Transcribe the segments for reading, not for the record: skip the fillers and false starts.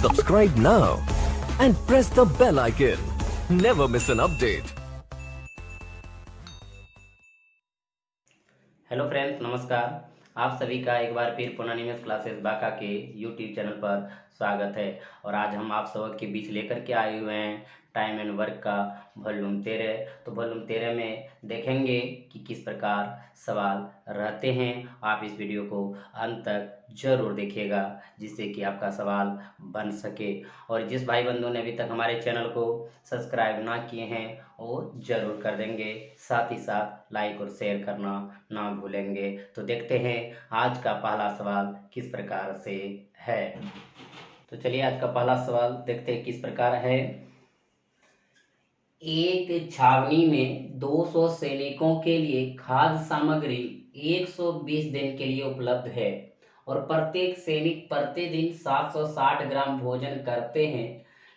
Subscribe now and press the bell icon. Never miss an update. Hello friends, नमस्कार। आप सभी का एक बार फिर पोनानिमस क्लासेस बाका के यूट्यूब चैनल पर स्वागत है। और आज हम आप सबके बीच लेकर के आए हुए हैं टाइम एंड वर्क का वॉल्यूम 13। तो वॉल्यूम 13 में देखेंगे कि किस प्रकार सवाल रहते हैं। आप इस वीडियो को अंत तक जरूर देखिएगा जिससे कि आपका सवाल बन सके। और जिस भाई बंधु ने अभी तक हमारे चैनल को सब्सक्राइब ना किए हैं वो जरूर कर देंगे, साथ ही साथ लाइक और शेयर करना ना भूलेंगे। तो देखते हैं आज का पहला सवाल किस प्रकार से है। तो चलिए आज का पहला सवाल देखते हैं किस प्रकार है। एक छावनी में 200 सैनिकों के लिए खाद्य सामग्री 120 दिन के लिए उपलब्ध है और प्रत्येक सैनिक प्रतिदिन 760 ग्राम भोजन करते हैं।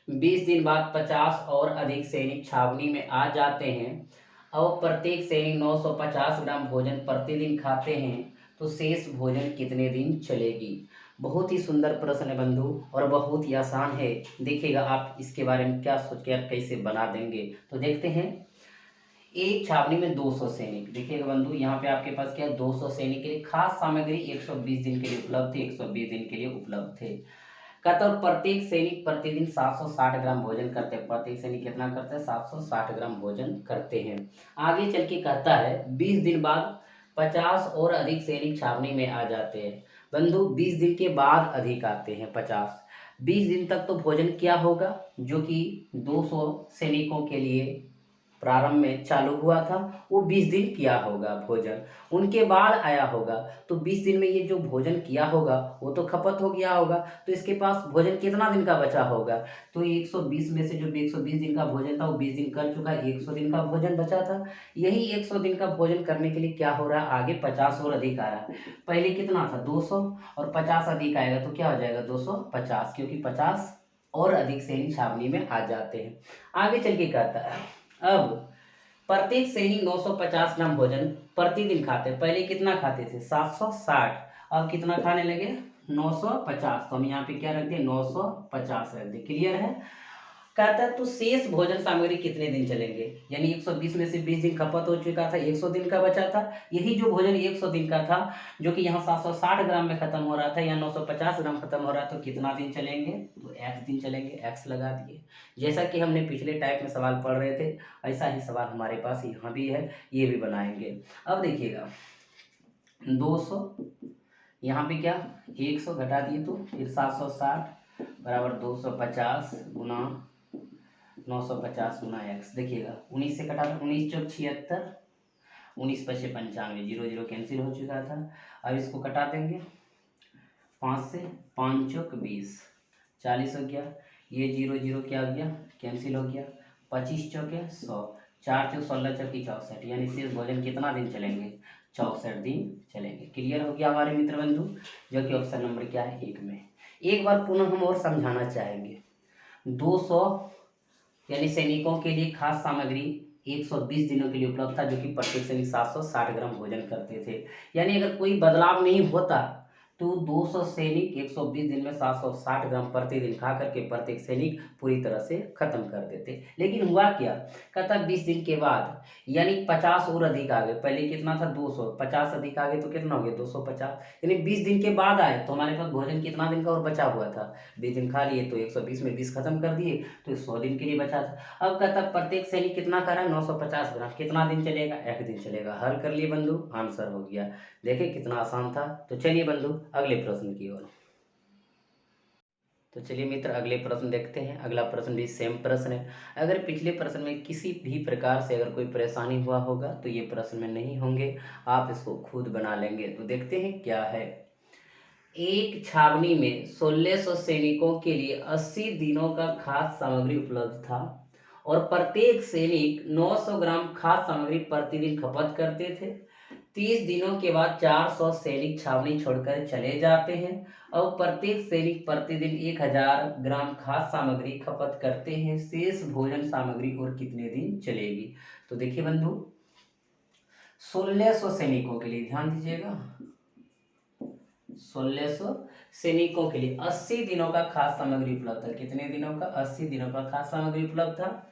20 दिन बाद 50 और अधिक सैनिक छावनी में आ जाते हैं और प्रत्येक सैनिक 950 ग्राम भोजन प्रतिदिन खाते हैं, तो शेष भोजन कितने दिन चलेगी। बहुत ही सुंदर प्रश्न है बंधु और बहुत ही आसान है। देखिएगा आप इसके बारे में क्या सोच के कैसे बना देंगे। तो देखते हैं। एक छावनी में 200 सैनिक, देखिएगा बंधु यहाँ पे आपके पास क्या 200 सैनिक के लिए खास सामग्री 120 दिन के लिए उपलब्ध थी, 120 दिन के लिए उपलब्ध थे। कहता है प्रत्येक सैनिक प्रतिदिन 760 ग्राम भोजन करते हैं। प्रत्येक सैनिक कितना करते हैं? 760 ग्राम भोजन करते हैं। आगे चल के कहता है 20 दिन बाद 50 और अधिक सैनिक छावनी में आ जाते हैं। बंधु 20 दिन के बाद अधिक आते हैं 50। 20 दिन तक तो भोजन क्या होगा जो कि 200 सैनिकों के लिए प्रारंभ में चालू हुआ था, वो 20 दिन किया होगा भोजन। उनके बाद आया होगा तो 20 दिन में ये जो भोजन किया होगा वो तो खपत हो गया होगा, तो इसके पास भोजन कितना दिन का बचा होगा। तो 120 में से जो 120 दिन का भोजन था वो 20 दिन कर चुका है, 100 दिन का भोजन बचा था। यही 100 दिन का भोजन करने के लिए क्या हो रहा है, आगे 50 और अधिक आ रहा है। पहले कितना था 200 और 50 अधिक आएगा तो क्या हो जाएगा 250, क्योंकि 50 और अधिक सैनिक छावनी में आ जाते हैं। आगे चल के कहता है अब प्रत्येक सैनिक 950 ग्राम भोजन प्रतिदिन खाते। पहले कितना खाते थे 760, अब कितना खाने लगे 950। तो हम यहाँ पे क्या रख दिए 950 रख दिए। क्लियर है। कहता है तो शेष भोजन सामग्री कितने दिन चलेंगे, यानी 120 में से 20 दिन खपत हो चुका था, 100 दिन का बचा था। यही जो भोजन 100 दिन का था जो कि यहाँ 760 ग्राम में खत्म हो रहा था, यहाँ 950 ग्राम खत्म हो रहा था, तो कितना दिन चलेंगे, तो x दिन चलेंगे। x लगा दिए। जैसा कि हमने पिछले टाइप में सवाल पढ़ रहे थे ऐसा ही सवाल हमारे पास यहाँ भी है, ये भी बनाएंगे। अब देखिएगा 200 यहाँ पे क्या 100 घटा दिए तो फिर 760 बराबर 250 गुना 950 गुना x। देखिएगा 19 से कटा था, 19 चौक 76, 19 पचे 95, 0 0 कैंसिल हो चुका था। अब इसको कटा देंगे 5 से, 5 चौक 20, 40 हो गया। ये 0 0 क्या हो गया कैंसिल हो गया। 25 चौके 100, 4 चौक 16 चौकी 64, यानी शेष भोजन कितना दिन चलेंगे 64 दिन चलेंगे। क्लियर हो गया हमारे मित्र बंधु, जो कि ऑप्शन नंबर क्या है 1 में। एक बार पुनः हम और समझाना चाहेंगे। 200 यानी सैनिकों के लिए खास सामग्री 120 दिनों के लिए उपलब्ध था, जो कि प्रत्येक सैनिक 760 ग्राम भोजन करते थे। यानी अगर कोई बदलाव नहीं होता तो 200 सैनिक 120 दिन में 760 ग्राम प्रतिदिन खा करके प्रत्येक सैनिक पूरी तरह से खत्म कर देते। लेकिन हुआ क्या, कहता 20 दिन के बाद यानी 50 और अधिक आ गए। पहले कितना था 200, 50 अधिक आ गए तो कितना हो गया 250, यानी 20 दिन के बाद आए तो हमारे पास भोजन कितना दिन का और बचा हुआ था। 20 दिन खा लिए तो 120 में 20 खत्म कर दिए तो 100 दिन के लिए बचा था। अब कहता प्रत्येक सैनिक कितना खा रहा है 950 ग्राम, कितना दिन चलेगा 1 दिन चलेगा। हल कर लिए बंधु, आंसर हो गया। देखे कितना आसान था। तो चलिए बंधु अगले प्रश्न की ओर। तो चलिए मित्र अगले प्रश्न देखते हैं। अगला प्रश्न भी सेम प्रश्न है। अगर पिछले प्रश्न में किसी भी प्रकार से अगर कोई परेशानी हुआ होगा तो ये प्रश्न में नहीं होंगे, आप इसको खुद बना लेंगे। तो देखते हैं क्या है। एक छावनी में 1600 सैनिकों के लिए 80 दिनों का खाद्य सामग्री उपलब्ध था और प्रत्येक सैनिक 900 ग्राम खाद्य सामग्री प्रतिदिन खपत करते थे। 30 दिनों के बाद 400 सैनिक छावनी छोड़कर चले जाते हैं और प्रत्येक सैनिक प्रतिदिन 1000 ग्राम खाद्य सामग्री खपत करते हैं। शेष भोजन सामग्री और कितने दिन चलेगी। तो देखिए बंधु 1600 सैनिकों के लिए ध्यान दीजिएगा, 1600 सैनिकों के लिए 80 दिनों का खाद्य सामग्री उपलब्ध था। कितने दिनों का? 80 दिनों का खाद्य सामग्री उपलब्ध था।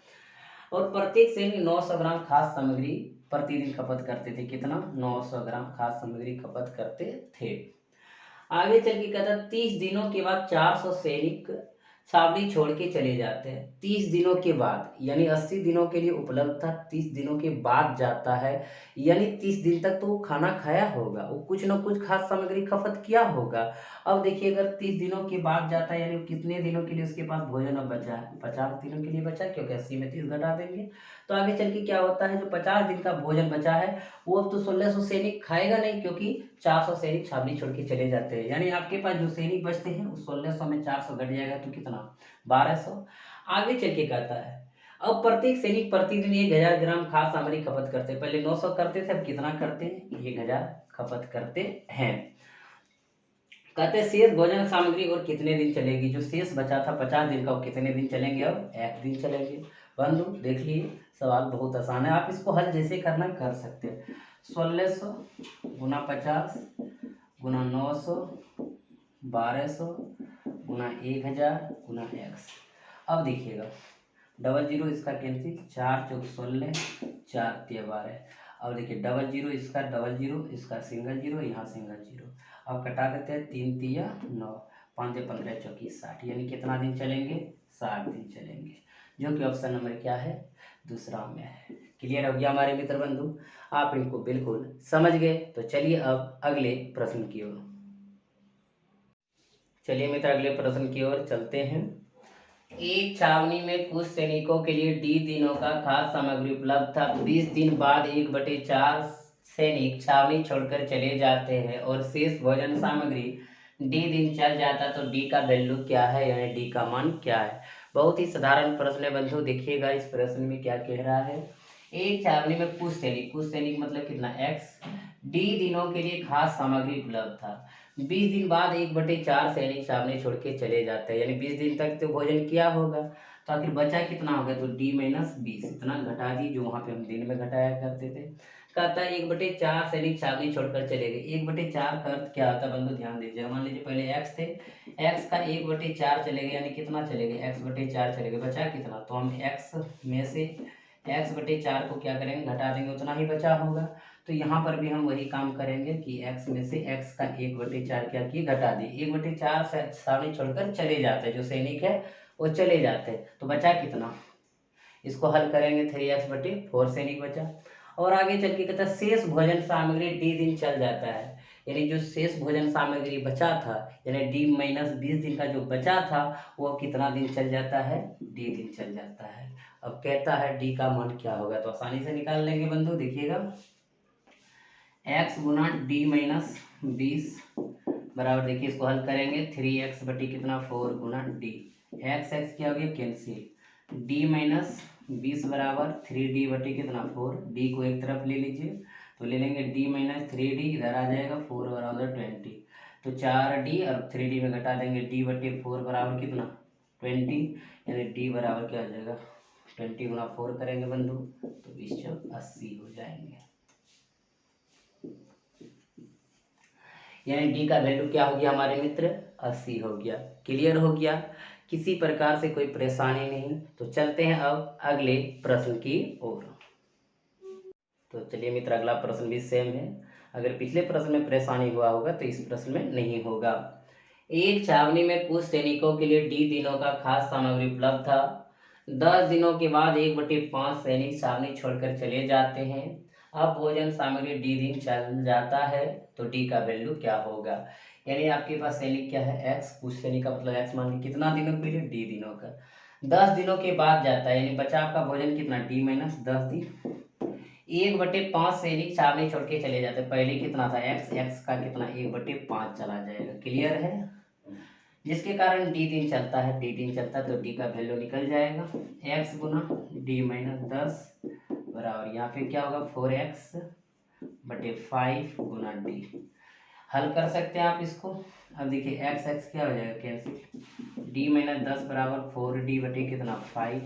और प्रत्येक सैनिक 900 ग्राम खाद्य सामग्री प्रतिदिन खपत करते थे। कितना? 900 ग्राम खाद्य सामग्री खपत करते थे। आगे चल के कहता है 30 दिनों के बाद 400 सैनिक छावनी छोड़ के चले जाते हैं। 30 दिनों के बाद, यानी 80 दिनों के लिए उपलब्ध था, 30 दिनों के बाद जाता है, यानी 30 दिन तक तो वो खाना खाया होगा, वो कुछ ना कुछ खाद्य सामग्री खपत किया होगा। अब देखिए अगर 30 दिनों के बाद जाता है यानी कितने दिनों के लिए उसके पास भोजन अब बचा है? 50 दिनों के लिए बचा, क्योंकि 80 में 30 घटा देंगे। तो आगे चल के क्या होता है, जो 50 दिन का भोजन बचा है वो अब तो 1600 सैनिक खाएगा नहीं, क्योंकि 400 सैनिक छावनी छोड़ के चले जाते हैं। यानी आपके पास जो सैनिक बचते हैं उस 1600 में 400 घट जाएगा तो कितना? 1200। आगे चल के कहता है अब प्रत्येक सैनिक प्रतिदिन 1000 ग्राम खाद्य सामग्री खपत करते हैं। पहले 900 करते थे, अब कितना करते हैं? 1000 खपत करते हैं। कहते हैं शेष भोजन सामग्री और कितने दिन चलेगी? जो शेष बचा था 50 दिन का, वो कितने दिन चलेंगे? अब 1 दिन चलेंगे। बंधु देख लिए, सवाल बहुत आसान है, आप इसको हल जैसे करना कर सकते हैं। 1600 गुना 50 गुना 900 1200 गुना 1000 गुना x। अब देखिएगा डबल जीरो इसका कैंसिल, 4 चौक 16 4 तिया 12। अब देखिए डबल जीरो इसका डबल जीरो, इसका सिंगल जीरो, यहाँ सिंगल जीरो। अब कटा देते हैं, 3 तिया 9 5 से 15 चौकी 60, यानी कितना दिन चलेंगे? 60 दिन चलेंगे, जो कि ऑप्शन नंबर क्या है? दूसरा में है। क्लियर हो गया हमारे मित्र बंधु? आप इनको बिल्कुल समझ गए। तो चलिए अब अगले प्रश्न की ओर, चलिए मित्र अगले प्रश्न की ओर चलते हैं। एक छावनी में कुछ सैनिकों के लिए डी दिनों का खाद्य सामग्री उपलब्ध था। 20 दिन बाद 1/4 सैनिक छावनी छोड़कर चले जाते हैं और शेष भोजन सामग्री डी दिन चल जाता, तो डी का वैल्यू क्या है, यानी डी का मान क्या है? बहुत ही साधारण प्रश्न है बंधु। देखिएगा इस प्रश्न में क्या कह रहा है। एक छावनी में कुछ सैनिक मतलब कितना? एक्स डी दिनों के लिए खाद्य सामग्री उपलब्ध था। 20 दिन बाद 1/4 सैनिक छावनी छोड़ के चले जाते हैं, यानी 20 दिन तक तो भोजन किया होगा, तो आखिर बचा कितना होगा? तो डी माइनस 20, इतना घटा दी जो वहाँ पे हम दिन में घटाया करते थे। कहता है 1/4 सैनिक छावनी छोड़कर चले गए। 1/4 का अर्थ क्या होता है बंधु? ध्यान दीजिए। मान लीजिए पहले एक्स थे, एक्स का 1/4 चले गए, यानी कितना चले गए? x/4 चले गए, बचा कितना? तो हम एक्स में से x/4 को क्या करेंगे? घटा देंगे, उतना ही बचा होगा। तो यहाँ पर भी हम वही काम करेंगे कि x में से x का 1/4 क्या किए? घटा दिए। 1/4 छावनी छोड़कर चले जाते हैं, जो सैनिक है वो चले जाते हैं, तो बचा कितना? इसको हल करेंगे, 3x/4 सैनिक बचा। और आगे चल के कहता है शेष भोजन सामग्री डी दिन चल जाता है, यानी जो शेष भोजन सामग्री बचा था, यानी डी माइनस 20 दिन का जो बचा था वो कितना दिन चल जाता है? डी दिन चल जाता है। अब कहता है डी का मान क्या होगा, तो आसानी से निकाल लेंगे बंधु। देखिएगा x गुना डी माइनस 20 बराबर, देखिए इसको हल करेंगे, 3x बटी कितना? 4 गुना डी। एक्स एक्स क्या हो गया? कैंसिल। डी माइनस 20 बराबर 3d बटी कितना? 4। डी को एक तरफ ले लीजिए, तो ले लेंगे d माइनस 3d, इधर आ जाएगा 4 बराबर 20, तो 4d और 3d में घटा देंगे, d बटे 4 बराबर कितना? 20, यानी d बराबर क्या हो जाएगा? 20 गुना 4 करेंगे बंधु, तो 20 चौक 80 हो जाएंगे, यानी डी का वैल्यू क्या हो गया हमारे मित्र? 80 हो गया। क्लियर हो गया? किसी प्रकार से कोई परेशानी नहीं। तो चलते हैं अब अगले प्रश्न की ओर। तो चलिए मित्र अगला प्रश्न भी सेम है। अगर पिछले प्रश्न में परेशानी हुआ होगा तो इस प्रश्न में नहीं होगा। एक छावनी में कुछ सैनिकों के लिए डी दिनों का खाद्य सामग्री उपलब्ध था। 10 दिनों के बाद 1/5 सैनिक छावनी छोड़कर चले जाते हैं। अब भोजन सामग्री डी दिन चल जाता है, तो डी का वैल्यू क्या होगा? यानी आपके पास सैनिक क्या है? एक्स, कुछ सैनिक का मतलब एक्स मान के कितना दिनों के लिए? डी दिनों का। 10 दिनों के बाद जाता है, यानी बचा आपका भोजन कितना? डी माइनस 10 दिन। 1/5 सैनिक छावनी छोड़ के चले जाते, पहले कितना था? एक्स, एक्स का कितना? 1/5 चला जाएगा। क्लियर है? जिसके कारण डी दिन चलता है, डी दिन चलता है, तो डी का वैल्यू निकल जाएगा, एक्स गुना डी माइनस 10 बराबर यहाँ पे क्या होगा? 4x/5 गुना डी। हल कर सकते हैं आप इसको। अब देखिए एक्स एक्स क्या हो जाएगा? कैंसिल। डी माइनस 10 बराबर 4d बटे कितना? 5।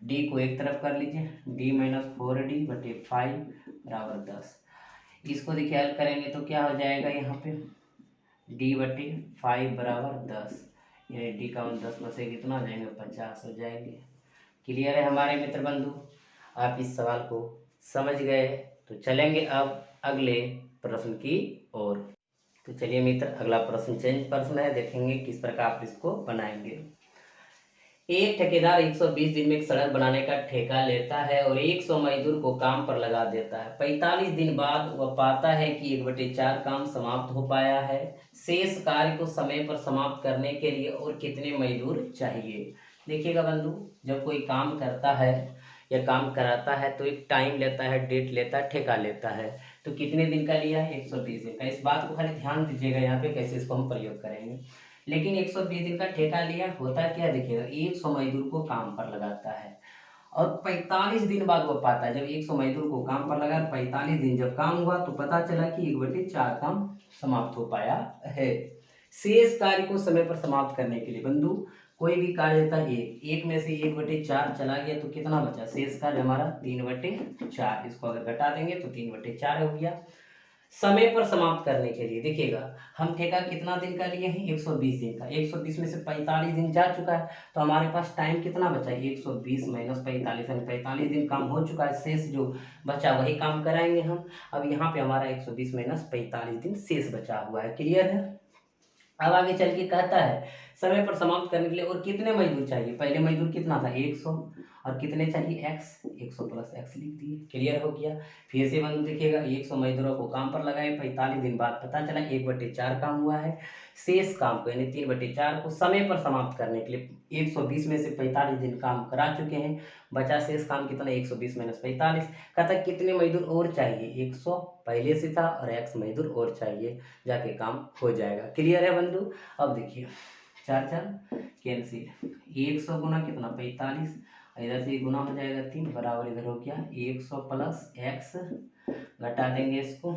डी को एक तरफ कर लीजिए, डी माइनस 4d बटे 5 बराबर 10। इसको देखिए हल करेंगे तो क्या हो जाएगा? यहाँ पे D/5 बराबर 10, यानी D का मान 10 में से कितना हो जाएंगे, 50 हो जाएंगे। क्लियर है हमारे मित्र बंधु, आप इस सवाल को समझ गए। तो चलेंगे अब अगले प्रश्न की ओर। तो चलिए मित्र, अगला प्रश्न चेंज प्रश्न है, देखेंगे किस प्रकार आप इसको बनाएंगे। एक ठेकेदार 120 दिन में एक सड़क बनाने का ठेका लेता है और 100 मजदूर को काम पर लगा देता है। 45 दिन बाद वह पाता है कि 1/4 काम समाप्त हो पाया है। शेष कार्य को समय पर समाप्त करने के लिए और कितने मजदूर चाहिए। देखिएगा बंधु, जब कोई काम करता है या काम कराता है तो एक टाइम लेता है, डेट लेता है, ठेका लेता है। तो कितने दिन का लिया है, 120 दिन का। इस बात को खाली ध्यान दीजिएगा यहाँ पे कैसे इसको हम प्रयोग करेंगे। लेकिन 120 दिन का ठेका लिया, होता क्या देखिएगा, 100 मजदूर को काम पर लगाता है और 45 दिन बाद वो पाता है, जब 100 मजदूर को काम पर लगा, 45 दिन जब काम हुआ तो पता चला कि 1/4 काम समाप्त हो पाया है। शेष कार्य को समय पर समाप्त करने के लिए बंधु कोई भी कार्य देता है, एक में से 1/4 चला गया तो कितना बचा, शेष कार्य हमारा 3/4। इसको अगर घटा देंगे तो 3/4 हो गया। समय पर समाप्त करने के लिए देखिएगा, हम ठेका कितना दिन का लिए हैं, 120 दिन का। 120 में से 45 दिन जा चुका है तो हमारे पास टाइम कितना बचा है, 120 माइनस 45, यानी 45 दिन काम हो चुका है। शेष जो बचा वही काम कराएंगे हम। अब यहाँ पे हमारा 120 माइनस 45 दिन शेष बचा हुआ है। क्लियर है। अब आगे चल के कहता है समय पर समाप्त करने के लिए और कितने मजदूर चाहिए। पहले मजदूर कितना था, 100, और कितने चाहिए, x, 100 प्लस x लिख दिए। क्लियर हो गया। फिर से बंधु देखिएगा, 100 मजदूरों को काम पर लगाए, 45 दिन बाद पता चला 1/4 काम हुआ है। शेष काम को यानी 3/4 को समय पर समाप्त करने के लिए 120 में से 45 दिन काम करा चुके हैं, बचा शेष काम कितना, 120 माइनस 45। कहता है कितने मजदूर और चाहिए, 100 पहले से था और x मजदूर और चाहिए, जाके काम हो जाएगा। क्लियर है बंधु। अब देखिए 4 4 कैंसिल, 100 गुना कितना, 45, इधर से गुना हो जाएगा 3 बराबर इधर हो गया 100 प्लस x, घटा देंगे इसको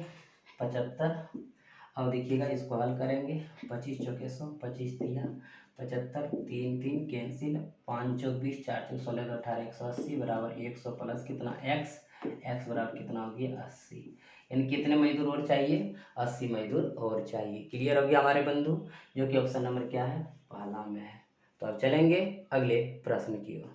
75। अब देखिएगा इसको हल करेंगे, 25 चौके 100, 25 दिया 75, 3 3 कैंसिल, 5 चौक 20, 4 चौक 16, 18, 180 बराबर 100 प्लस कितना x, x बराबर कितना हो गया 80। यानी कितने मजदूर और चाहिए, 80 मजदूर और चाहिए। क्लियर हो गया हमारे बंधु, जो कि ऑप्शन नंबर क्या है, पहला में है। तो अब चलेंगे अगले प्रश्न की ओर।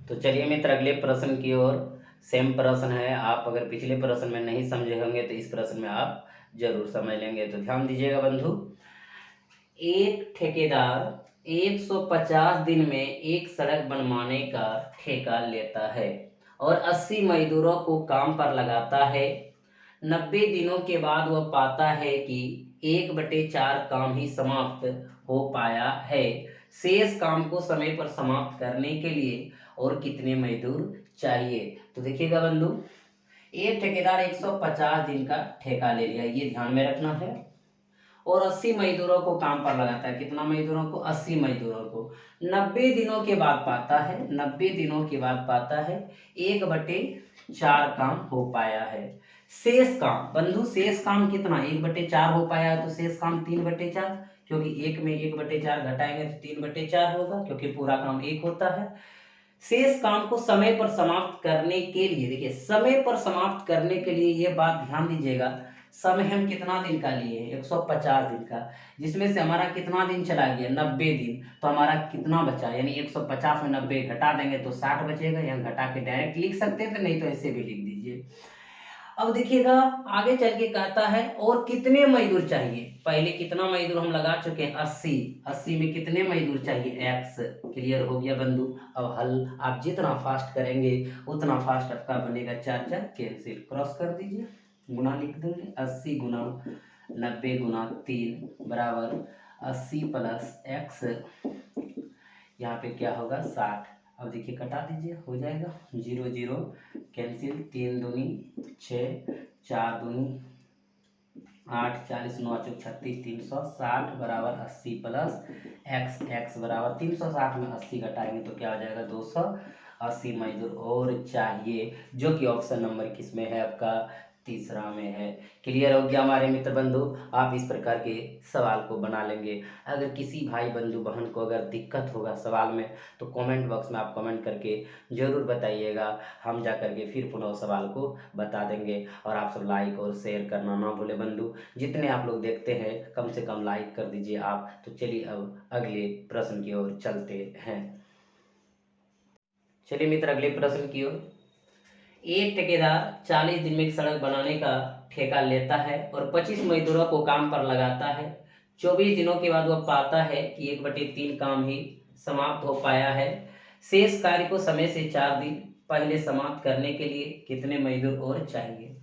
तो चलिए मित्र, अगले प्रश्न की ओर। सेम प्रश्न है, आप अगर पिछले प्रश्न में नहीं समझे होंगे तो इस प्रश्न में आप जरूर समझ लेंगे। तो ध्यान दीजिएगा बंधु, एक ठेकेदार 150 दिन में एक सड़क बनवाने का ठेका लेता है और 80 मजदूरों को काम पर लगाता है। 90 दिनों के बाद वह पाता है कि 1/4 काम ही समाप्त हो पाया है। शेष काम को समय पर समाप्त करने के लिए और कितने मजदूर चाहिए। तो देखिएगा बंधु, एक ठेकेदार 150 दिन का ठेका ले लिया, ये ध्यान में रखना है, और 80 मजदूरों को काम पर लगाता है। कितना मजदूरों को, 80 मजदूरों को। 90 दिनों के बाद पाता है, 90 दिनों के बाद पाता है 1/4 काम हो पाया है। शेष काम बंधु, शेष काम कितना, 1/4 हो पाया है, तो शेष काम 3/4, क्योंकि एक में 1/4 घटाएंगे तो 3/4 होगा, क्योंकि पूरा काम एक होता है। शेष काम को समय पर समाप्त करने के लिए, देखिए समय पर समाप्त करने के लिए ये बात ध्यान दीजिएगा, समय हम कितना दिन का लिए हैं, 150 दिन का, जिसमें से हमारा कितना दिन चला गया, 90 दिन। तो हमारा कितना बचा, यानी 150 में 90 घटा देंगे तो 60 बचेगा। यहाँ घटा के डायरेक्ट लिख सकते थे, नहीं तो ऐसे भी लिख दीजिए। अब देखिएगा आगे चल के कहता है और कितने मजदूर चाहिए। पहले कितना मजदूर हम लगा चुके हैं, 80, 80 में कितने मजदूर चाहिए, x। क्लियर हो गया बंधु। अब हल आप जितना फास्ट करेंगे उतना फास्ट आपका बनेगा। 4 4 कैंसिल, क्रॉस कर दीजिए, गुना लिख देंगे, 80 गुना 90 गुना 3 बराबर 80 प्लस x, यहाँ पे क्या होगा 60। अब देखिए कटा दीजिए, हो जाएगा 0 0 कैंसिल, 3 दूनी 6, 4 दूनी 8, 40, 9 चौक 36, 360 बराबर 80 प्लस x, x बराबर 360 में 80 घटाएंगे तो क्या हो जाएगा 280 मजदूर और चाहिए, जो कि ऑप्शन नंबर किस में है आपका, तीसरा में है। क्लियर हो गया हमारे मित्र बंधु। आप इस प्रकार के सवाल को बना लेंगे। अगर किसी भाई बंधु बहन को अगर दिक्कत होगा सवाल में तो कमेंट बॉक्स में आप कमेंट करके ज़रूर बताइएगा। हम जा करके फिर पुनः उस सवाल को बता देंगे। और आप सब लाइक और शेयर करना ना भूले बंधु। जितने आप लोग देखते हैं कम से कम लाइक कर दीजिए आप। तो चलिए अब अगले प्रश्न की ओर चलते हैं। चलिए मित्र अगले प्रश्न की ओर। एक ठेकेदार 40 दिन में एक सड़क बनाने का ठेका लेता है और 25 मजदूरों को काम पर लगाता है। 24 दिनों के बाद वह पाता है कि 1/3 काम ही समाप्त हो पाया है। शेष कार्य को समय से 4 दिन पहले समाप्त करने के लिए कितने मजदूर और चाहिए।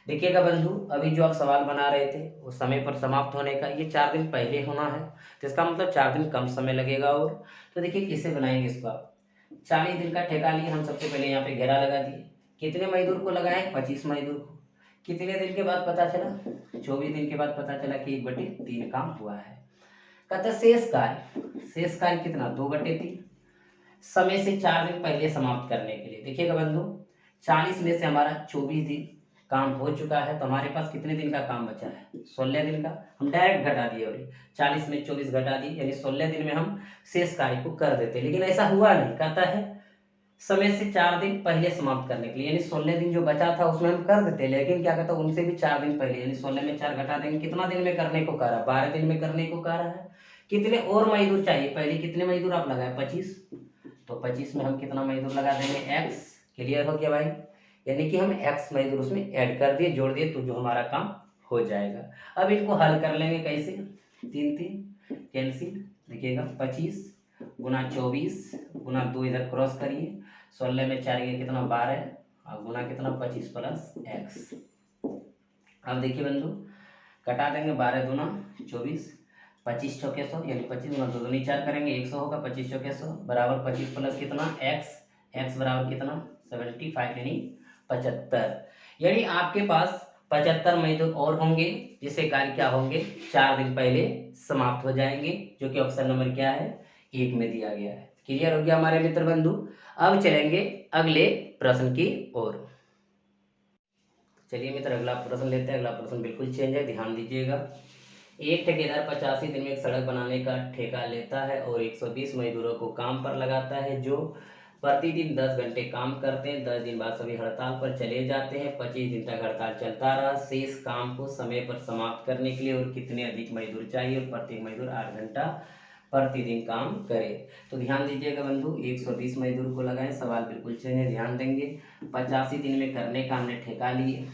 देखिएगा बंधु, अभी जो आप सवाल बना रहे थे वो समय पर समाप्त होने का, ये 4 दिन पहले होना है तो इसका मतलब 4 दिन कम समय लगेगा। और तो देखिए कैसे बनाएंगे इसको आप। 40 दिन का ठेका लिए हम, सबसे पहले यहाँ पे घेरा लगा दिए। कितने मजदूर को लगाए, 25 मजदूर को। कितने दिन के बाद पता चला, 24 दिन के बाद पता चला कि 1/3 काम हुआ है। कहता शेष कार्य कितना, 2/3। समय से 4 दिन पहले समाप्त करने के लिए। देखिएगा बंधु, 40 में से हमारा 24 दिन काम हो चुका है तो हमारे पास कितने दिन का काम बचा है, 16 दिन का। हम डायरेक्ट घटा दिए और 40 में 24 घटा दिए, यानी 16 दिन में हम शेष कार्य को कर देते। लेकिन ऐसा हुआ नहीं, कहता है समय से 4 दिन पहले समाप्त करने के लिए, यानी 16 दिन जो बचा था उसमें हम कर देते। लेकिन क्या कहता है, उनसे भी 4 दिन पहले, यानी 16 में 4 घटा देंगे। कितना दिन में करने को कह रहा है, 12 दिन में करने को कह रहा है। कितने और मजदूर चाहिए, पहले कितने मजदूर आप लगाए, 25। तो 25 में हम कितना मजदूर लगा देंगे, x। क्लियर हो गया भाई, यानी कि हम x मजदूर उसमें ऐड कर दिए, जोड़ दिए, तो जो हमारा काम हो जाएगा। अब इनको हल कर लेंगे कैसे, 3 कैंसिल। देखिएगा 25 गुना 24 गुना 2 इधर क्रॉस करिए, 16 में 4 ये कितना 12 और गुना कितना 25 प्लस x। अब देखिए बंधु, कटा देंगे, 12 दूना 24, 25 चौके 100, यानी 25 गुना 2 दूनी 4 करेंगे, 100 होगा, 25 चौके 100 बराबर 25 प्लस कितना x बराबर कितना 75, यानी 75। यानी आपके पास 75 मजदूर और होंगे जिससे कार्य क्या होंगे, 4 दिन पहले समाप्त हो जाएंगे, जो कि ऑप्शन नंबर क्या है, 1 में दिया गया है। क्लियर हो गया हमारे मित्र बंधु। अब चलेंगे अगले प्रश्न की ओर। चलिए मित्र अगला प्रश्न लेते हैं। अगला प्रश्न बिल्कुल चेंज है, ध्यान दीजिएगा। एक ठेकेदार 85 दिन में एक सड़क बनाने का ठेका लेता है और 120 मजदूरों को काम पर लगाता है, जो प्रतिदिन 10 घंटे काम करते हैं। 10 दिन बाद सभी हड़ताल पर चले जाते हैं। 25 दिन तक हड़ताल चलता रहा। शेष काम को समय पर समाप्त करने के लिए और कितने अधिक मजदूर चाहिए, और प्रत्येक मजदूर 8 घंटा प्रतिदिन काम करे। तो ध्यान दीजिएगा बंधु, 120 मजदूर को लगाएं। सवाल बिल्कुल चेंज है, ध्यान देंगे। 85 दिन में करने का हमने ठेका लिए,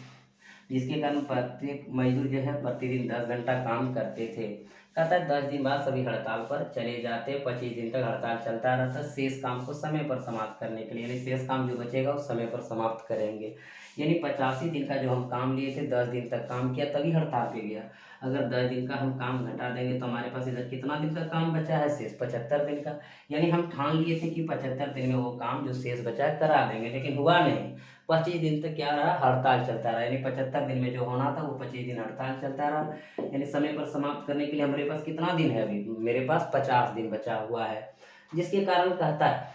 जिसके कारण प्रत्येक मजदूर जो है प्रतिदिन 10 घंटा काम करते थे। कहता है 10 दिन बाद सभी हड़ताल पर चले जाते, 25 दिन तक हड़ताल चलता रहता। शेष काम को समय पर समाप्त करने के लिए, यानी शेष काम जो बचेगा वो समय पर समाप्त करेंगे। यानी 85 दिन का जो हम काम लिए थे, 10 दिन तक काम किया तभी हड़ताल पे गया। अगर 10 दिन का हम काम घटा देंगे तो हमारे पास इधर कितना दिन का काम बचा है, शेष 75 दिन का। यानी हम ठान लिए थे कि 75 दिन में वो काम जो शेष बचा है करा देंगे, लेकिन हुआ नहीं। 25 दिन तक क्या रहा, हड़ताल चलता रहा। यानी 75 दिन में जो होना था वो 25 दिन हड़ताल चलता रहा। यानी समय पर समाप्त करने के लिए हमारे पास कितना दिन है, अभी मेरे पास 50 दिन बचा हुआ है। जिसके कारण कहता है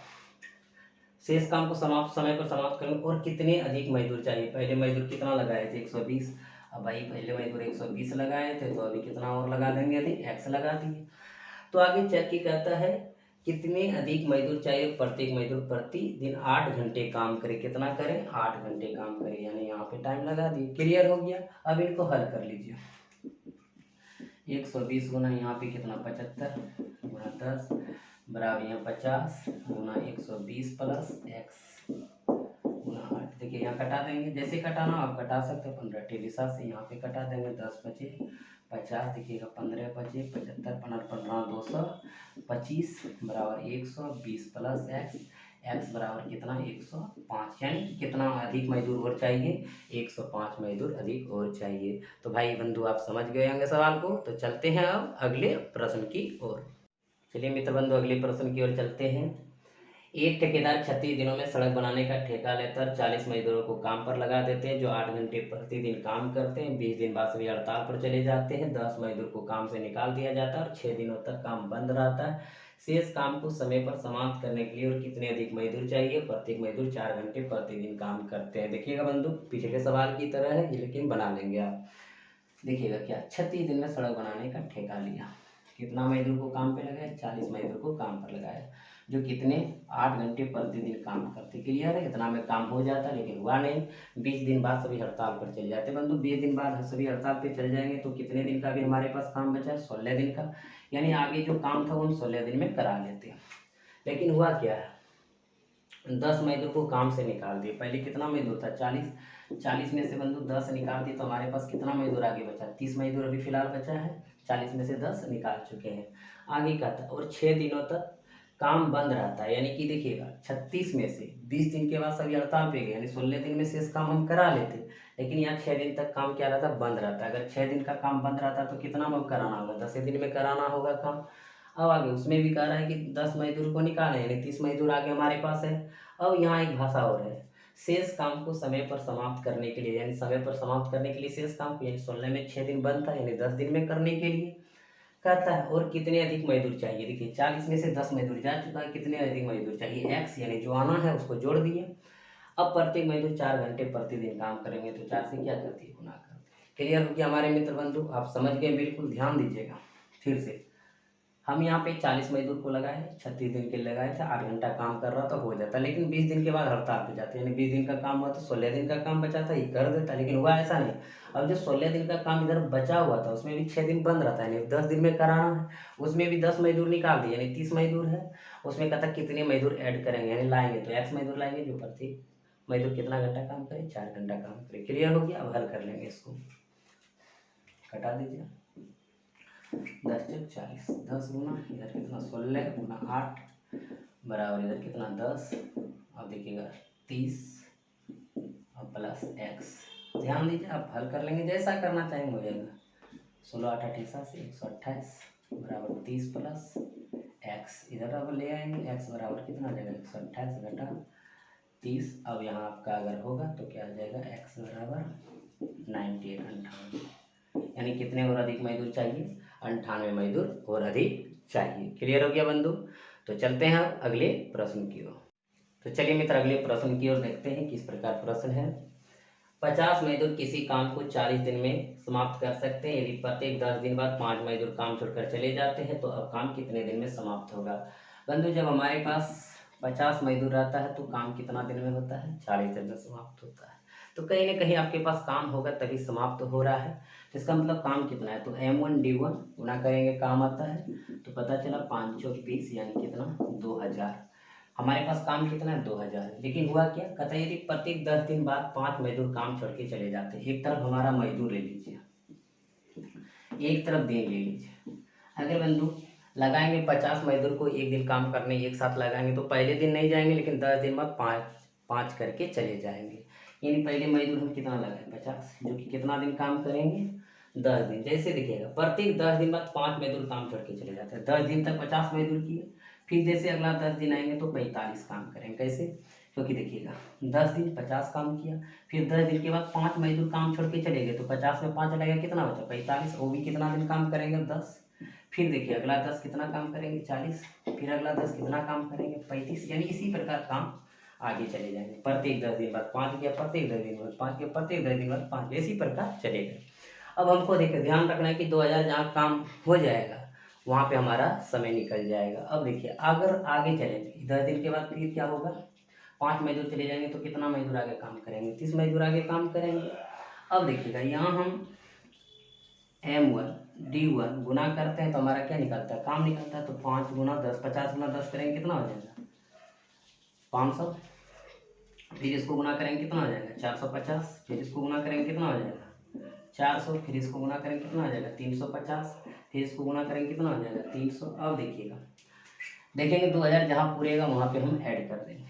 शेष काम को समय पर समाप्त करने और कितने अधिक मजदूर चाहिए। पहले मजदूर कितना लगाए थे, 120। अब भाई पहले मजदूर 120 लगाए थे तो अभी कितना और लगा देंगे, अधिक x लगा दिए। तो आगे चेक की कहता है कितने अधिक मजदूर चाहिए, प्रत्येक मजदूर प्रतिदिन 8 घंटे काम करे। कितना करे, 8 घंटे काम करे, यानी यहाँ पे टाइम लगा दिए। क्लियर हो गया। अब इनको हल कर लीजिए। 120 गुना यहाँ पे कितना 75 गुना 10 बराबर यहाँ 50 गुना 120 प्लस x गुना 8। देखिए यहाँ कटा देंगे, जैसे कटाना आप कटा सकते हो 15 के हिसाब से। यहाँ पे कटा देंगे 10 बचे 50, देखिएगा 15 बचे 75, 15 225 बराबर 120 प्लस x बराबर कितना 105। यानी कि कितना अधिक मजदूर और चाहिए, 105 मजदूर अधिक और चाहिए। तो भाई बंधु आप समझ गए होंगे सवाल को। तो चलते हैं अब अगले प्रश्न की ओर। चलिए मित्र बंधु अगले प्रश्न की ओर चलते हैं। एक ठेकेदार 36 दिनों में सड़क बनाने का ठेका लेकर 40 मजदूरों को काम पर लगा देते हैं, जो 8 घंटे प्रतिदिन काम करते हैं। 20 दिन बाद सभी हड़ताल पर चले जाते हैं। 10 मजदूर को काम से निकाल दिया जाता है और 6 दिनों तक काम बंद रहता है। शेष काम को समय पर समाप्त करने के लिए और कितने अधिक मजदूर चाहिए। प्रत्येक मजदूर 4 घंटे प्रतिदिन काम करते हैं। देखिएगा बंधु, पिछले सवाल की तरह है ये, लेकिन बना लेंगे आप। देखिएगा क्या, 36 दिन में सड़क बनाने का ठेका लिया। कितना मजदूर को काम पे लगाया, 40 मजदूर को काम पर लगाया, जो कितने 8 घंटे प्रतिदिन काम करते। क्लियर है, इतना में काम हो जाता, लेकिन हुआ नहीं। 20 दिन बाद सभी हड़ताल पर चल जाते। बंधु 20 दिन बाद सभी हड़ताल पे चल जाएंगे तो कितने दिन का भी हमारे पास काम बचा है, 16 दिन का। यानी आगे जो काम था उन 16 दिन में करा लेते हैं। लेकिन हुआ क्या है, 10 मजदूर को काम से निकाल दिए। पहले कितना मजदूर था, 40 में से बंधु 10 निकाल दिए तो हमारे पास कितना मजदूर आगे बचा, 30 मजदूर अभी फिलहाल बचा है। 40 में से 10 निकाल चुके हैं। आगे का था, और 6 दिनों तक काम बंद रहता है। यानी कि देखिएगा 36 में से 20 दिन के बाद सभी हड़ताल पे गए, यानी 16 दिन में शेष काम हम करा लेते। लेकिन यहाँ 6 दिन तक काम क्या रहता, बंद रहता है। अगर 6 दिन का काम बंद रहता तो कितना में कराना होगा, 10 दिन में कराना होगा काम। अब आगे उसमें भी कह रहा है कि 10 मजदूर को निकालें, यानी 30 मजदूर आगे हमारे पास है। अब यहाँ एक भाषा और है, शेष काम को समय पर समाप्त करने के लिए, यानी समय पर समाप्त करने के लिए शेष काम को, यानी 16 में 6 दिन बंद था, यानी 10 दिन में करने के लिए कहता है। और कितने अधिक मजदूर चाहिए, देखिए 40 में से 10 मजदूर जा चुका है, कितने अधिक मजदूर चाहिए, एक्स, यानी जो आना है उसको जोड़ दिए। अब प्रत्येक मजदूर 4 घंटे प्रतिदिन काम करेंगे तो 4 से क्या करती है, गुना करती है। क्लियर हो गया हमारे मित्र बंधु, आप समझ गए, बिल्कुल ध्यान दीजिएगा। फिर से हम यहाँ पे 40 मजदूर को लगाए, 36 दिन के लिए लगाए थे, 8 घंटा काम कर रहा था, हो जाता। लेकिन 20 दिन के बाद हड़ताल पे जाते, यानी 20 दिन का काम हुआ तो 16 दिन का काम बचा था, ये कर देता। लेकिन हुआ ऐसा नहीं। अब जो 16 दिन का काम इधर बचा हुआ था उसमें भी 6 दिन बंद रहता है, यानी 10 दिन में कराना है। उसमें भी 10 मजदूर निकाल दिए, यानी 30 मजदूर है। उसमें कहता कितने मजदूर ऐड करेंगे, यानी लाएंगे तो एक्स मजदूर लाएंगे, जो प्रत्येक मजदूर कितना घंटा काम करे, 4 घंटा काम करे। क्लियर हो गया, अब हल कर लेंगे इसको, कटा दीजिए। 10 चौक 40, 10 गुना इधर कितना 16 गुना 8 बराबर इधर कितना 10। अब देखिएगा 30 और प्लस एक्स। ध्यान दीजिए, आप हल कर लेंगे, जैसा करना चाहेंगे हो जाएगा। 16 8 8 128 बराबर 30 प्लस एक्स। इधर अब ले आएंगे, एक्स बराबर कितना आ जाएगा, 128 घटा 30। अब यहाँ आपका अगर होगा तो क्या आ जाएगा, एक्स बराबर 98, यानी कितने और अधिक मजदूर चाहिए, 98 मजदूर और अधिक चाहिए। क्लियर हो गया बंधु, तो चलते हैं अब अगले प्रश्न की ओर। तो चलिए मित्र, अगले प्रश्न की ओर देखते हैं किस प्रकार प्रश्न है। 50 मजदूर किसी काम को 40 दिन में समाप्त कर सकते हैं। यदि प्रत्येक 10 दिन बाद 5 मजदूर काम छोड़कर चले जाते हैं तो अब काम कितने दिन में समाप्त होगा। बंधु जब हमारे पास 50 मजदूर रहता है तो काम कितना दिन में होता है, 40 दिन में समाप्त होता है। तो कहीं ना कहीं आपके पास काम होगा तभी समाप्त हो रहा है, तो इसका मतलब काम कितना है, तो M1 D1 गुना करेंगे काम आता है, तो पता चला 5 चौक 20, यानी कितना 2000। हमारे पास काम कितना है, 2000 है। लेकिन हुआ क्या, कहता है यदि प्रत्येक 10 दिन बाद 5 मजदूर काम छोड़ के चले जाते हैं। एक तरफ हमारा मजदूर ले लीजिए, एक तरफ दिन ले लीजिए। अगर बंधु लगाएंगे 50 मजदूर को एक दिन काम करने एक साथ लगाएंगे तो पहले दिन नहीं जाएंगे, लेकिन 10 दिन बाद 5 करके चले जाएंगे। यानी पहले मजदूर हम कितना लगाए, 50, जो कि कितना दिन काम करेंगे, 10 दिन। जैसे देखिएगा प्रत्येक 10 दिन बाद 5 मजदूर काम छोड़ के चले जाते हैं। 10 दिन तक 50 मजदूर किए, फिर जैसे अगला 10 दिन आएंगे तो 45 काम करेंगे। कैसे, क्योंकि देखिएगा 10 दिन 50 काम किया, फिर 10 दिन के बाद 5 मजदूर काम छोड़ के चले गए तो 50 में 5 लगेगा, कितना बचा 45। वो भी कितना दिन काम करेंगे, 10। फिर देखिए अगला 10 कितना काम करेंगे, 40। फिर अगला 10 कितना काम करेंगे, 35। यानी इसी प्रकार काम आगे चले जाएंगे। प्रत्येक 10 दिन बाद 5 किया, प्रत्येक 10 दिन बाद 5 किया, प्रत्येक 10 दिन बाद 5, इसी प्रकार चलेगा। अब हमको देखिए ध्यान रखना है कि 2000 जहाँ काम हो जाएगा वहाँ पे हमारा समय निकल जाएगा। अब देखिए अगर आगे चलेंगे 10 दिन के बाद फिर क्या होगा, 5 मजदूर चले जाएंगे तो कितना मजदूर आगे काम करेंगे, 30 मजदूर आगे काम करेंगे। अब देखिएगा यहाँ हम M1 D1 गुना करते हैं तो हमारा क्या निकलता है, काम निकलता है। तो 5 गुना 10, 50 गुना 10 करेंगे कितना हो जाएगा, 500। फिर इसको गुना करेंगे कितना हो जाएगा, 450। फिर इसको गुना करेंगे कितना हो जाएगा, 400। फिर इसको गुना करेंगे कितना हो जाएगा, 350। फिर इसको गुना करेंगे कितना हो जाएगा, 300। अब देखिएगा देखेंगे 2000 जहाँ पूरेगा वहाँ पे हम ऐड कर देंगे।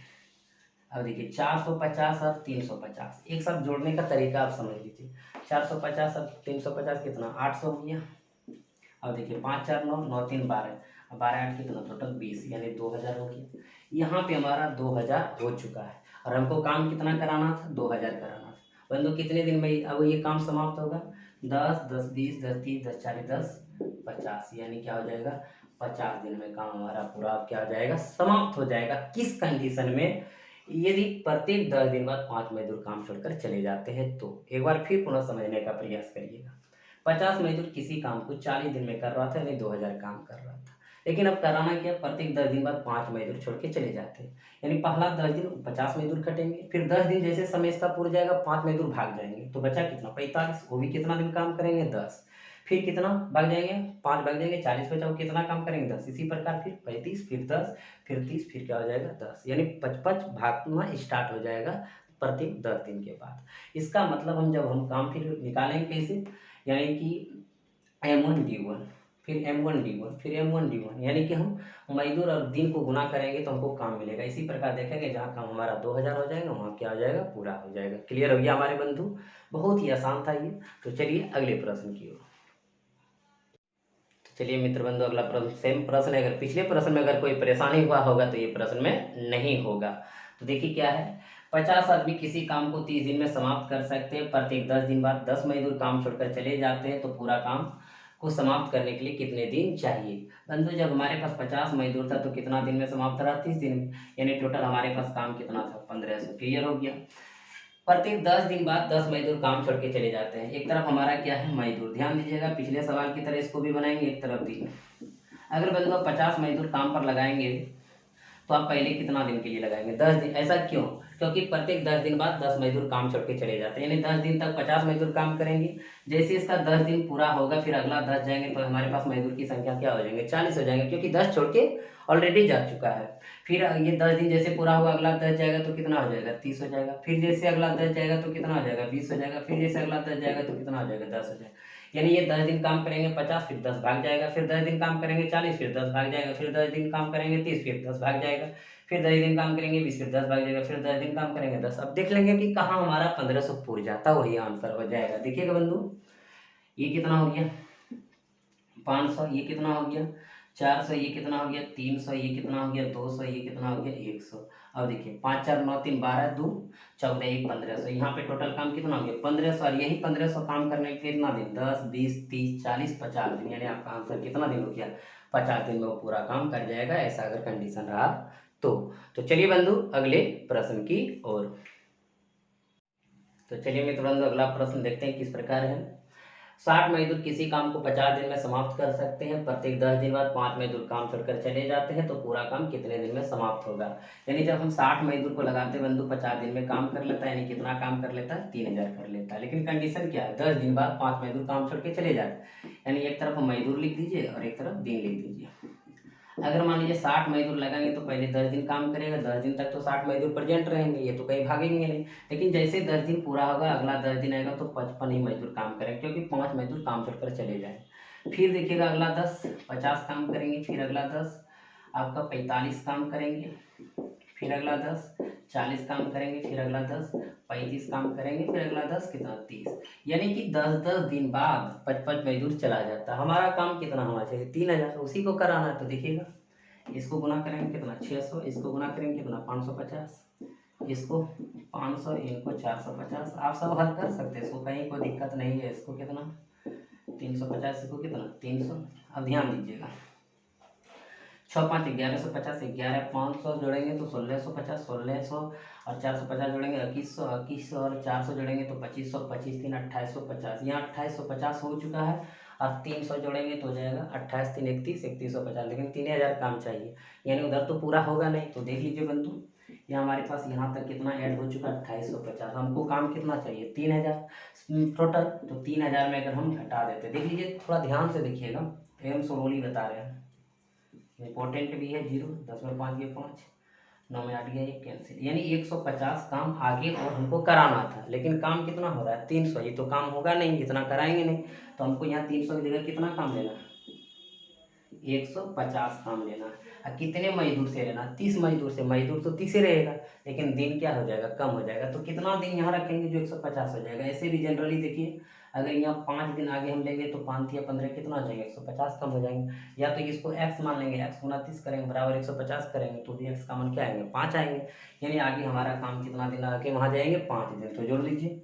अब देखिए 450 और 350 एक साथ जोड़ने का तरीका आप समझ लीजिए। 450 और 350 कितना, 800 हो गया। अब देखिए 5 4 9, 9 3 12, 12 8 कितना, टोटल 20, यानी 2000 हो गया। यहाँ पे हमारा 2000 हो चुका है और हमको काम कितना कराना था, 2000 कराना था। बंधु कितने दिन में अब ये काम समाप्त होगा, 10 10 20 10 30 10 40 10 50, यानी क्या हो जाएगा 50 दिन में काम हमारा पूरा क्या हो जाएगा, समाप्त हो जाएगा। किस कंडीशन में, यदि प्रत्येक 10 दिन बाद 5 मजदूर काम छोड़कर चले जाते हैं तो। एक बार फिर पुनः समझने का प्रयास करिएगा। 50 मजदूर किसी काम को 40 दिन में कर रहा था, यानी 2000 काम कर रहा था, लेकिन अब कराना क्या, प्रत्येक 10 दिन बाद 5 मजदूर छोड़ के चले जाते हैं। यानी पहला 10 दिन 50 मजदूर खटेंगे, फिर 10 दिन जैसे समय इसका पूरा जाएगा 5 मजदूर भाग जाएंगे, तो बचा कितना, 45। वो भी कितना दिन काम करेंगे, 10। फिर कितना भाग जाएंगे, 5 भाग जाएंगे, 40 बचा, वो कितना काम करेंगे, 10। इसी प्रकार फिर 35, फिर 10, फिर 30, फिर क्या हो जाएगा, 10। यानी 55 भागना स्टार्ट हो जाएगा प्रत्येक 10 दिन के बाद। इसका मतलब हम जब हम काम फिर निकालेंगे कैसे, यानी कि M1D1, फिर M1D1, फिर M1D1, यानी कि हम मजदूर और दिन को गुना करेंगे तो हमको काम मिलेगा। इसी प्रकार देखेंगे जहाँ काम हमारा 2000 हो जाएगा वहाँ क्या हो जाएगा, पूरा हो जाएगा। क्लियर हो गया हमारे बंधु, बहुत ही आसान था ये। तो चलिए अगले प्रश्न की ओर। तो चलिए मित्र बंधु, अगला प्रश्न सेम प्रश्न है। अगर पिछले प्रश्न में अगर कोई परेशानी हुआ होगा तो ये प्रश्न में नहीं होगा। तो देखिए क्या है, 50 आदमी किसी काम को 30 दिन में समाप्त कर सकते हैं। प्रत्येक 10 दिन बाद 10 मजदूर काम छोड़कर चले जाते हैं, तो पूरा काम को समाप्त करने के लिए कितने दिन चाहिए। बंधु जब हमारे पास 50 मजदूर था तो कितना दिन में समाप्त रहा, 30 दिन में, यानी टोटल हमारे पास काम कितना था, 1500। क्लियर हो गया। प्रत्येक 10 दिन बाद 10 मजदूर काम छोड़ के चले जाते हैं। एक तरफ हमारा क्या है, मजदूर। ध्यान दीजिएगा, पिछले सवाल की तरह इसको भी बनाएंगे, एक तरफ दिन। अगर बंधु आप 50 मजदूर काम पर लगाएंगे तो आप पहले कितना दिन के लिए लगाएंगे, 10 दिन। ऐसा क्यों, क्योंकि प्रत्येक 10 दिन बाद 10 मजदूर काम छोड़ के चले जाते हैं, यानी 10 दिन तक 50 मजदूर काम करेंगे। जैसे इसका 10 दिन पूरा होगा फिर अगला 10 जाएंगे तो हमारे पास मजदूर की संख्या क्या हो जाएंगे, 40 हो जाएंगे, क्योंकि 10 छोड़ के ऑलरेडी जा चुका है। फिर ये 10 दिन जैसे पूरा हुआ, अगला 10 जाएगा तो कितना हो जाएगा, 30 हो जाएगा। फिर जैसे अगला 10 जाएगा तो कितना हो जाएगा, 20 हो जाएगा। फिर जैसे अगला 10 जाएगा तो कितना हो जाएगा, 10 हो जाएगा। यानी ये 10 दिन काम करेंगे 50, फिर 10 भाग जाएगा। फिर 10 दिन काम करेंगे 40, फिर 10 भाग जाएगा। फिर 10 दिन काम करेंगे 30, फिर 10 भाग जाएगा। फिर 10 दिन काम करेंगे 20, फिर 10 भाग जाएगा। फिर 10 दिन काम करेंगे 10। अब देख लेंगे कि कहाँ हमारा 1500 पूर जाता, वही आंसर हो जाएगा। देखिएगा बंधु, ये कितना हो गया, 500, ये कितना हो गया, 400, ये कितना हो गया, 300, ये कितना हो गया, 200, ये कितना हो गया, 100। अब देखिए 5 4 9 3 12 2 14 1 1500। यहाँ पे टोटल काम कितना हो गया, 1500। और यही 1500 काम करने के कितना दिन, 10 20 30 40 50 दिन, यानी आपका आंसर कितना दिन हो गया, 50 दिन में वो पूरा काम कर जाएगा, ऐसा अगर कंडीशन रहा तो। चलिए बंधु अगले प्रश्न की ओर। तो चलिए मित्र बंधु अगला प्रश्न देखते हैं किस प्रकार है। 60 मजदूर किसी काम को 50 दिन में समाप्त कर सकते हैं। प्रत्येक 10 दिन बाद 5 मजदूर काम छोड़कर चले जाते हैं, तो पूरा काम कितने दिन में समाप्त होगा। यानी जब हम 60 मजदूर को लगाते हैं बंधु, 50 दिन में काम कर लेता है, यानी कितना काम कर लेता है, 3000 कर लेता है। लेकिन कंडीशन क्या है, 10 दिन बाद 5 मजदूर काम छोड़ के चले जाते हैं। यानी एक तरफ हम मजदूर लिख दीजिए और एक तरफ दिन लिख दीजिए। अगर मान लीजिए 60 मजदूर लगाएंगे तो पहले 10 दिन काम करेगा, 10 दिन तक तो 60 मजदूर प्रेजेंट रहेंगे, ये तो कहीं भागेंगे नहीं। लेकिन जैसे 10 दिन पूरा होगा, अगला 10 दिन आएगा तो 55 ही मजदूर काम करेंगे, क्योंकि 5 मजदूर काम छोड़कर चले जाए। फिर देखिएगा अगला 10 50 काम करेंगे, फिर अगला 10 आपका 45 काम करेंगे, फिर अगला 10 40 काम करेंगे, फिर अगला 10 35 काम करेंगे, फिर अगला 10 कितना 30। यानी कि 10-10 दिन बाद 55 मजदूर चला जाता है। हमारा काम कितना होना चाहिए, 3000, उसी को कराना है। तो देखिएगा इसको गुना करेंगे कितना, 600, इसको गुना करेंगे कितना, 550, इसको 500, इनको 450। आप सब हल कर सकते हैं, इसको कहीं कोई दिक्कत नहीं है। इसको कितना 350, इसको कितना 300। अब ध्यान दीजिएगा, 6 5 1150, 11 500 जोड़ेंगे तो 1650, 1600 और 450 जोड़ेंगे 2100, 2100 और 400 जोड़ेंगे तो 2500, 25 3 2850। यहाँ 2850 हो चुका है, और 300 जोड़ेंगे तो हो जाएगा 28 3 31, 3150। लेकिन 3000 काम चाहिए, यानी उधर तो पूरा होगा नहीं। तो देख लीजिए बंधु, यहाँ हमारे पास यहाँ तक कितना ऐड हो चुका है, 2850। हमको काम कितना चाहिए, 3000 टोटल। तो 3000 में अगर हम घटा देते, देख लीजिए थोड़ा ध्यान से देखिएगा, एम सोलोली बता रहे हैं, इंपॉर्टेंट भी है। 0 10 में 5 गए 5, 9 में 8 गया 1, कैंसिल। यानी 150 काम आगे और हमको कराना था, लेकिन काम कितना हो रहा है, 300। ये तो काम होगा नहीं, इतना कराएंगे नहीं। तो हमको यहाँ 300 की जगह कितना काम लेना है, 150 काम लेना है। और कितने मजदूर से लेना, 30 मजदूर से। मजदूर तो 30 ही रहेगा, लेकिन दिन क्या हो जाएगा, कम हो जाएगा। तो कितना दिन यहाँ रखेंगे जो 150 हो जाएगा। ऐसे भी जनरली देखिए, अगर यहाँ 5 दिन आगे हम लेंगे तो 5 या 15 कितना हो जाएगा, 150 कम हो जाएंगे। या तो इसको x मान लेंगे, x गुना 30 करेंगे बराबर 150 करेंगे, तो भी x का मान क्या आएंगे, 5 आएंगे। यानी आगे हमारा काम कितना दिन आगे वहाँ जाएंगे, 5 दिन। तो जोड़ लीजिए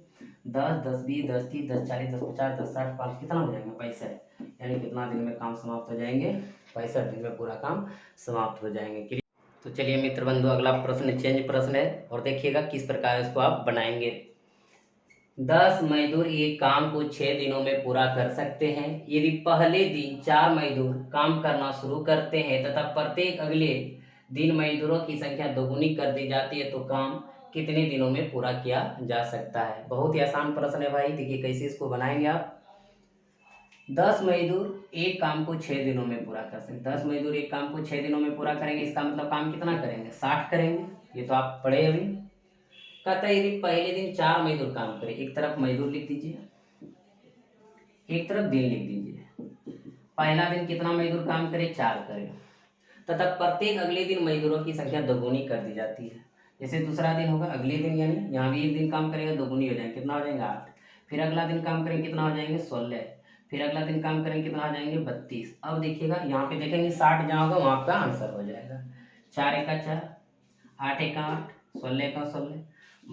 10 10 20 10 30 10 40 10 50 10 60 5 कितना हो जाएंगे, 65। यानी कितना दिन में काम समाप्त हो जाएंगे, 65 दिन में पूरा काम समाप्त हो जाएंगे। तो चलिए मित्र बंधु, अगला प्रश्न चेंज प्रश्न है और देखिएगा किस प्रकार इसको आप बनाएंगे। 10 मजदूर एक काम को 6 दिनों में पूरा कर सकते हैं। यदि पहले दिन 4 मजदूर काम करना शुरू करते हैं तथा प्रत्येक अगले दिन मजदूरों की संख्या दोगुनी कर दी जाती है तो काम कितने दिनों में पूरा किया जा सकता है। बहुत ही आसान प्रश्न है भाई, देखिए कैसे इसको बनाएंगे आप। 10 मजदूर एक काम को 6 दिनों में पूरा कर सकते, 10 मजदूर एक काम को 6 दिनों में पूरा करेंगे, इसका मतलब काम कितना करेंगे, 60 करेंगे। ये तो आप पढ़े अभी। कहता है यदि पहले दिन 4 मजदूर काम करें, एक तरफ मजदूर लिख दीजिए, एक तरफ दिन लिख दीजिए। पहला दिन कितना मजदूर काम करे, 4 करे, तथा प्रत्येक अगले दिन मजदूरों की संख्या दोगुनी कर दी जाती है। जैसे दूसरा दिन होगा, अगले दिन यानी यहाँ भी एक दिन काम करेगा, दोगुनी हो जाएंगे, कितना हो जाएंगे 8। फिर अगला दिन काम करेंगे, कितना हो जाएंगे 16। फिर अगला दिन काम करेंगे, कितना हो जाएंगे 32। अब देखिएगा यहाँ पे देखेंगे 60 जहाँ होगा वहाँ आपका आंसर हो जाएगा। 4 एका 4, 8 एका 8, 16 एका 16,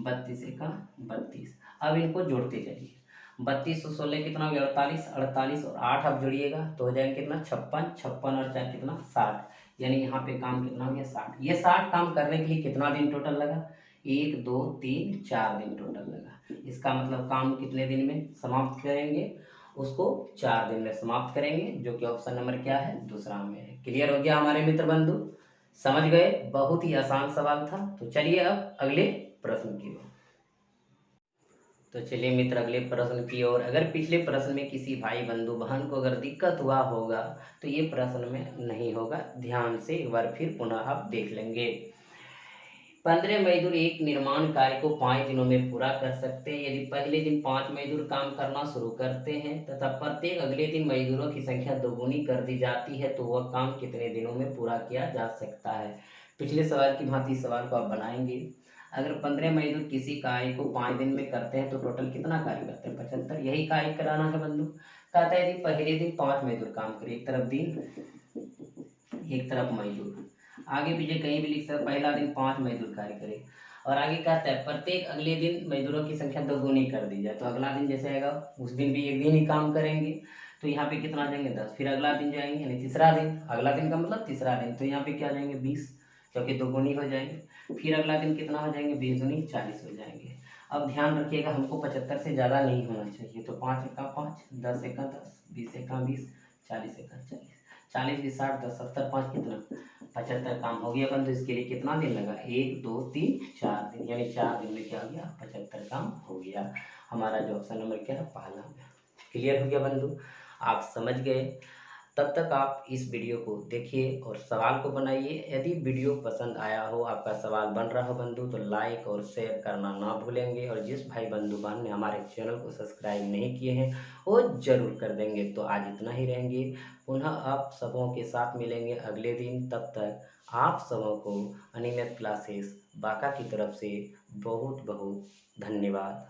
32 एका 32। अब इनको जोड़ते चलिए, 32 और 16 कितना हो गया 48, 48 और 8 आप जोड़िएगा तो हो जाएगा कितना 56, 56 और 4 कितना 60। यानी यहाँ पे काम कितना हो गया 60। ये 60 काम करने के लिए कितना दिन टोटल लगा, 1 2 3 4 दिन टोटल लगा। इसका मतलब काम कितने दिन में समाप्त करेंगे, उसको 4 दिन में समाप्त करेंगे, जो कि ऑप्शन नंबर क्या है, दूसरा में है। क्लियर हो गया हमारे मित्र बंधु, समझ गए। बहुत ही आसान सवाल था। तो चलिए अब अगले प्रश्न की ओर। तो चलिए मित्र अगले प्रश्न की ओर। अगर पिछले प्रश्न में किसी भाई बंधु बहन को अगर दिक्कत हुआ होगा तो ये प्रश्न में नहीं होगा, ध्यान से एक बार फिर पुनः आप देख लेंगे। 15 मजदूर एक निर्माण कार्य को 5 दिनों में पूरा कर सकते हैं। यदि पहले दिन 5 मजदूर काम करना शुरू करते हैं तथा प्रत्येक अगले दिन मजदूरों की संख्या दोगुनी कर दी जाती है तो वह काम कितने दिनों में पूरा किया जा सकता है। पिछले सवाल की भांति सवाल को आप बनाएंगे। अगर 15 मजदूर किसी कार्य को 5 दिन में करते हैं तो टोटल कितना कार्य करते हैं, 75। यही कार्य कराना है बंधु। कहता है यदि पहले दिन 5 मजदूर काम करे, एक तरफ दिन एक तरफ मजदूर, आगे पीछे कहीं भी लिख सकते, पहला दिन 5 मजदूर कार्य करे और आगे कहता है प्रत्येक अगले दिन मजदूरों की संख्या दोगुनी कर दी जाए। तो अगला दिन जैसे आएगा उस दिन भी एक दिन ही काम करेंगे तो यहाँ पे कितना आ जाएंगे 10। फिर अगला दिन जाएंगे यानी तीसरा दिन, अगला दिन का मतलब तीसरा दिन, तो यहाँ पे क्या जाएंगे 20 क्योंकि दोगुनी हो जाएंगे। फिर अगला दिन कितना हो जाएंगे 20 दूनी 40 हो जाएंगे। अब ध्यान रखिएगा हमको 75 से ज़्यादा नहीं होना चाहिए, तो 5 एका 5, 10 एका 10, 20 एका 20, 40 एका 40, 40 20 60 10 70 5 कितना 75 काम हो गया बंधु। इसके लिए कितना दिन लगा, 1 2 3 4 दिन, यानी 4 दिन में क्या हो गया 75 काम हो गया। हमारा जो ऑप्शन नंबर क्या है, पहला में। क्लियर हो गया बंधु, आप समझ गए। तब तक आप इस वीडियो को देखिए और सवाल को बनाइए। यदि वीडियो पसंद आया हो, आपका सवाल बन रहा हो बंधु, तो लाइक और शेयर करना ना भूलेंगे। और जिस भाई बंधु बहन ने हमारे चैनल को सब्सक्राइब नहीं किए हैं वो ज़रूर कर देंगे। तो आज इतना ही रहेंगे, पुनः आप सबों के साथ मिलेंगे अगले दिन। तब तक आप सबों को अनिमेष क्लासेस बांका की तरफ से बहुत बहुत धन्यवाद।